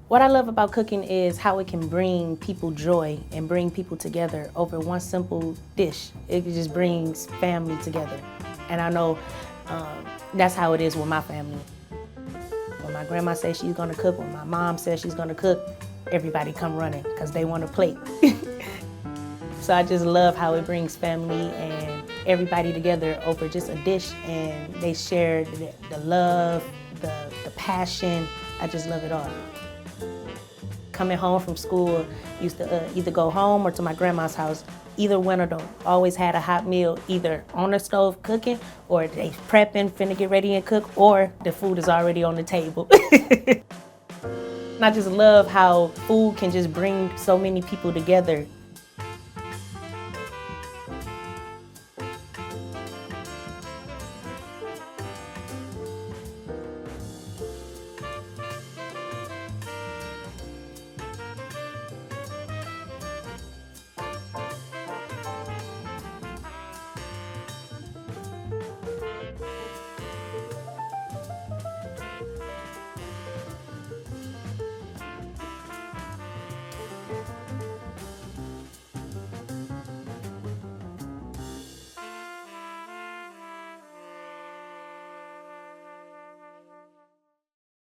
What I love about cooking is how it can bring people joy and bring people together over one simple dish. It just brings family together. And I know that's how it is with my family. When my grandma says she's gonna cook, when my mom says she's gonna cook, everybody come running because they want a plate. So I just love how it brings family and everybody together over just a dish, and they share the love, the passion. I just love it all. Coming home from school, used to either go home or to my grandma's house. Either one of them always had a hot meal, either on the stove cooking, or they prepping, finna get ready and cook, or the food is already on the table. I just love how food can just bring so many people together